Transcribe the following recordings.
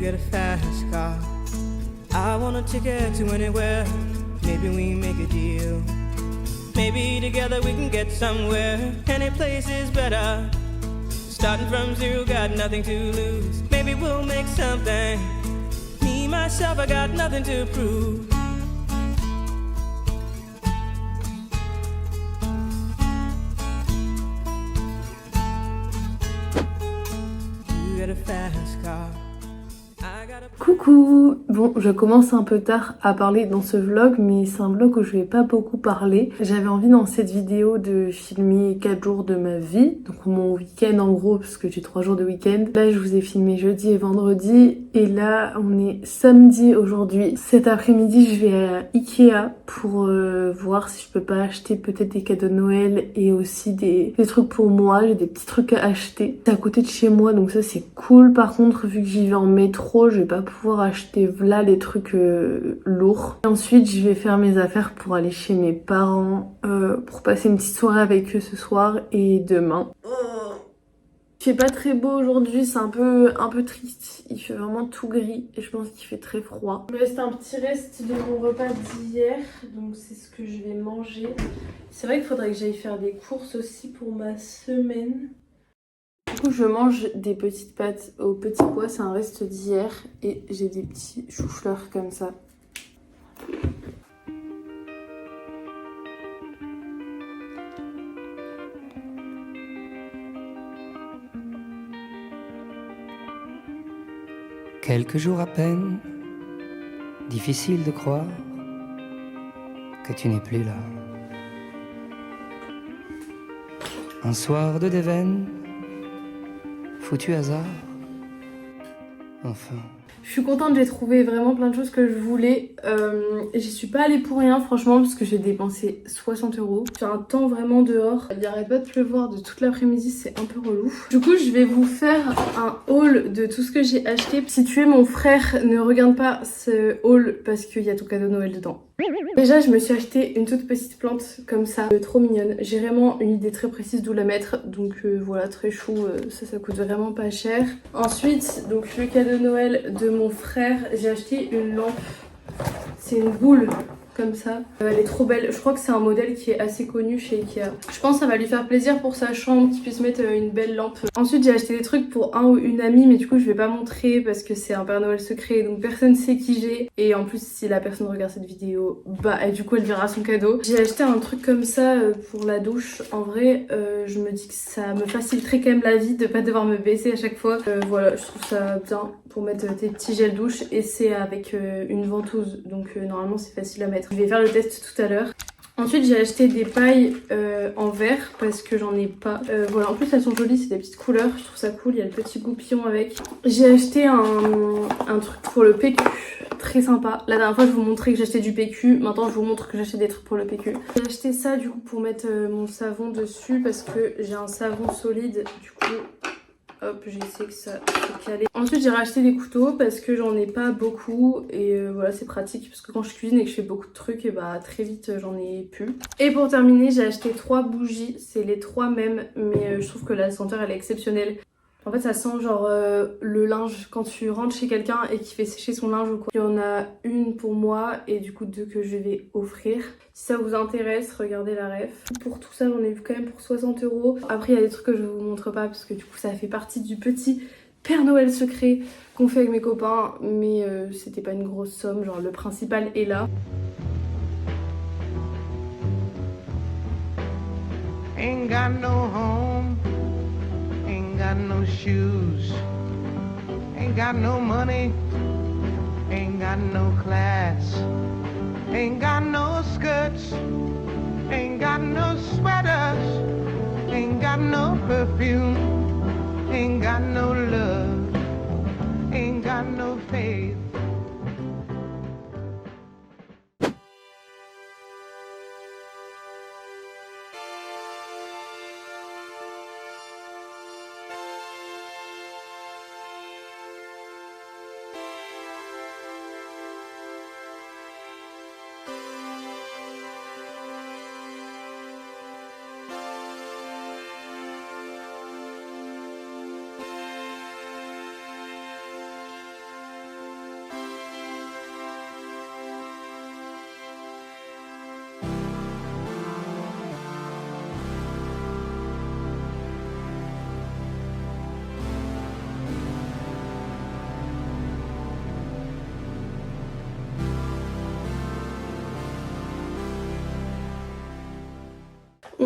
get a fast car. I want a ticket to anywhere. Maybe we make a deal. Maybe together we can get somewhere. Any place is better. Starting from zero, got nothing to lose. Maybe we'll make something. Me, myself, I got nothing to prove. You got a fast car. Coucou! Bon, je commence un peu tard à parler dans ce vlog, mais c'est un vlog où je vais pas beaucoup parler. J'avais envie dans cette vidéo de filmer 4 jours de ma vie, donc mon week-end en gros, parce que j'ai 3 jours de week-end. Là, je vous ai filmé jeudi et vendredi, et là, on est samedi aujourd'hui. Cet après-midi, je vais à Ikea pour voir si je peux pas acheter peut-être des cadeaux de Noël et aussi des trucs pour moi. J'ai des petits trucs à acheter. C'est à côté de chez moi, donc ça c'est cool. Par contre, vu que j'y vais en métro, je vais pas pouvoir acheter là des trucs lourds. Et ensuite, je vais faire mes affaires pour aller chez mes parents pour passer une petite soirée avec eux ce soir et demain. Il fait pas très beau aujourd'hui, c'est un peu triste. Il fait vraiment tout gris et je pense qu'il fait très froid. Il me reste un petit reste de mon repas d'hier, donc c'est ce que je vais manger. C'est vrai qu'il faudrait que j'aille faire des courses aussi pour ma semaine. Du coup, je mange des petites pâtes aux petits pois, c'est un reste d'hier. Et j'ai des petits chou-fleurs comme ça. Quelques jours à peine, difficile de croire que tu n'es plus là. Un soir de déveine, foutu hasard, enfin. Je suis contente, j'ai trouvé vraiment plein de choses que je voulais. J'y suis pas allée pour rien franchement parce que j'ai dépensé 60 €. J'ai un temps vraiment dehors. Il arrête pas de pleuvoir de toute l'après-midi, c'est un peu relou. Du coup, je vais vous faire un haul de tout ce que j'ai acheté. Si tu es mon frère, ne regarde pas ce haul parce qu'il y a ton cadeau de Noël dedans. Déjà, je me suis acheté une toute petite plante comme ça, trop mignonne. J'ai vraiment une idée très précise d'où la mettre, donc voilà, très chou, ça coûte vraiment pas cher. Ensuite, donc le cadeau de Noël de mon frère, j'ai acheté une lampe. C'est une boule comme ça. Elle est trop belle. Je crois que c'est un modèle qui est assez connu chez Ikea. Je pense que ça va lui faire plaisir pour sa chambre qu'il puisse mettre une belle lampe. Ensuite, j'ai acheté des trucs pour un ou une amie, mais du coup, je vais pas montrer parce que c'est un Père Noël secret, donc personne sait qui j'ai. Et en plus, si la personne regarde cette vidéo, bah, du coup, elle verra son cadeau. J'ai acheté un truc comme ça pour la douche. En vrai, je me dis que ça me faciliterait quand même la vie de pas devoir me baisser à chaque fois. Voilà, je trouve ça bien pour mettre tes petits gels douche et c'est avec une ventouse, donc normalement c'est facile à mettre. Je vais faire le test tout à l'heure. Ensuite, j'ai acheté des pailles en verre parce que j'en ai pas. Voilà, en plus elles sont jolies, c'est des petites couleurs, je trouve ça cool, il y a le petit goupillon avec. J'ai acheté un truc pour le PQ, très sympa. La dernière fois je vous montrais que j'achetais du PQ, maintenant je vous montre que j'achète des trucs pour le PQ. J'ai acheté ça du coup pour mettre mon savon dessus parce que j'ai un savon solide, du coup hop, j'ai essayé que ça se calait. Ensuite, j'ai racheté des couteaux parce que j'en ai pas beaucoup. Et voilà, c'est pratique parce que quand je cuisine et que je fais beaucoup de trucs, et bah très vite j'en ai plus. Et pour terminer, j'ai acheté 3 bougies. C'est les 3 mêmes, mais je trouve que la senteur elle est exceptionnelle. En fait, ça sent genre le linge quand tu rentres chez quelqu'un et qui fait sécher son linge ou quoi. Il y en a une pour moi et du coup 2 que je vais offrir. Si ça vous intéresse, regardez la ref. Pour tout ça, j'en ai vu quand même pour 60 €. Après, il y a des trucs que je vous montre pas parce que du coup, ça fait partie du petit Père Noël secret qu'on fait avec mes copains. Mais c'était pas une grosse somme, genre le principal est là. Ain't got no home, ain't got no shoes, ain't got no money, ain't got no class, ain't got no skirts, ain't got no sweaters, ain't got no perfume, ain't got no love, ain't got no faith.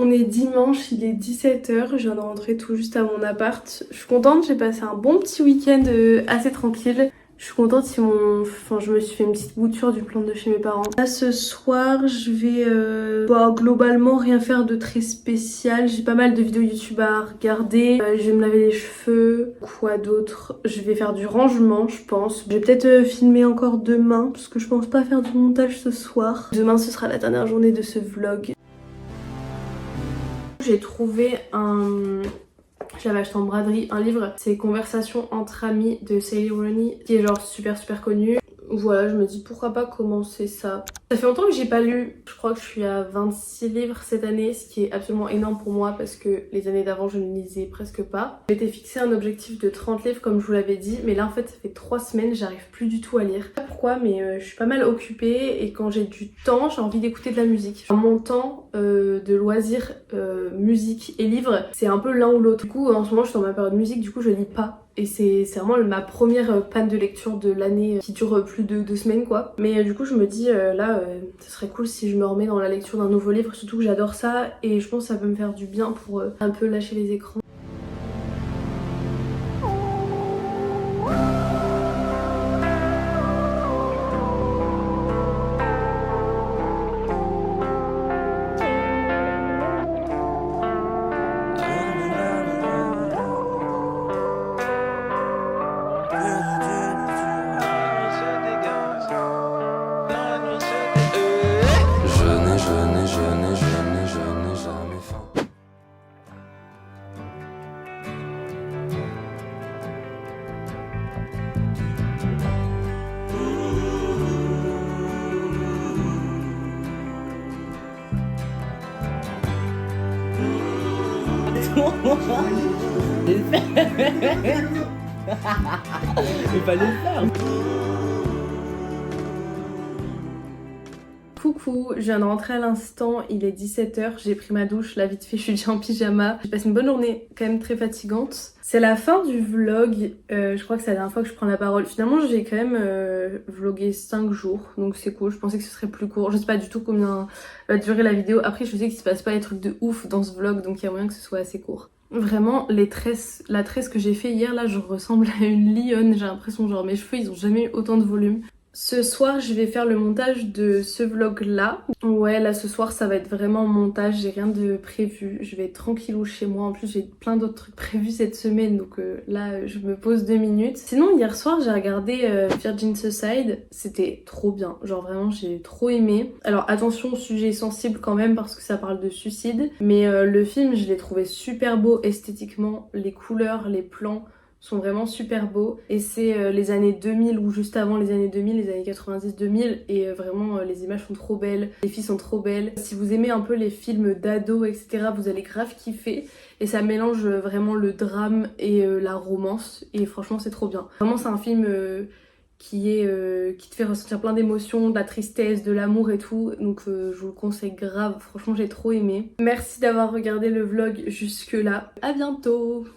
On est dimanche, il est 17h, je viens de rentrer tout juste à mon appart. Je suis contente, j'ai passé un bon petit week-end assez tranquille. Je suis contente, je me suis fait une petite bouture du plan de chez mes parents. Là ce soir, je vais globalement rien faire de très spécial. J'ai pas mal de vidéos YouTube à regarder. Je vais me laver les cheveux. Quoi d'autre? Je vais faire du rangement, je pense. Je vais peut-être filmer encore demain, parce que je pense pas faire du montage ce soir. Demain, ce sera la dernière journée de ce vlog. J'ai trouvé j'avais acheté en braderie un livre, c'est Conversations entre amis de Sally Rooney, qui est genre super connu. Voilà, je me dis pourquoi pas commencer ça. Ça fait longtemps que j'ai pas lu, je crois que je suis à 26 livres cette année, ce qui est absolument énorme pour moi parce que les années d'avant je ne lisais presque pas. Je m'étais fixé un objectif de 30 livres comme je vous l'avais dit, mais là en fait ça fait 3 semaines, j'arrive plus du tout à lire. Je sais pas pourquoi, mais je suis pas mal occupée et quand j'ai du temps, j'ai envie d'écouter de la musique. Mon temps de loisirs, musique et livres, c'est un peu l'un ou l'autre. Du coup en ce moment je suis dans ma période musique, du coup je lis pas. Et c'est vraiment ma première panne de lecture de l'année qui dure plus de 2 semaines quoi. Mais du coup je me dis là ce serait cool si je me remets dans la lecture d'un nouveau livre, surtout que j'adore ça et je pense que ça peut me faire du bien pour un peu lâcher les écrans. Je n'ai jamais faim. Il fallait le faire. Coucou, je viens de rentrer à l'instant, il est 17h, j'ai pris ma douche, là vite fait je suis déjà en pyjama. J'ai passé une bonne journée quand même très fatigante. C'est la fin du vlog, je crois que c'est la dernière fois que je prends la parole. Finalement j'ai quand même vlogué 5 jours, donc c'est cool, je pensais que ce serait plus court. Je sais pas du tout combien va durer la vidéo, après je sais qu'il se passe pas des trucs de ouf dans ce vlog, donc il y a moyen que ce soit assez court. Vraiment, la tresse que j'ai fait hier, là je ressemble à une lionne, j'ai l'impression genre mes cheveux ils ont jamais eu autant de volume. Ce soir, je vais faire le montage de ce vlog-là. Ouais, là, ce soir, ça va être vraiment montage. J'ai rien de prévu. Je vais être tranquillou chez moi. En plus, j'ai plein d'autres trucs prévus cette semaine. Donc là, je me pose 2 minutes. Sinon, hier soir, j'ai regardé Virgin Suicide. C'était trop bien. Genre, vraiment, j'ai trop aimé. Alors, attention, sujet sensible quand même parce que ça parle de suicide. Mais le film, je l'ai trouvé super beau esthétiquement. Les couleurs, les plans sont vraiment super beaux et c'est les années 2000 ou juste avant les années 2000, les années 90-2000 et vraiment les images sont trop belles, les filles sont trop belles. Si vous aimez un peu les films d'ados etc, vous allez grave kiffer et ça mélange vraiment le drame et la romance et franchement c'est trop bien. Vraiment c'est un film qui te fait ressentir plein d'émotions, de la tristesse, de l'amour et tout, donc je vous le conseille grave, franchement j'ai trop aimé. Merci d'avoir regardé le vlog jusque là, à bientôt.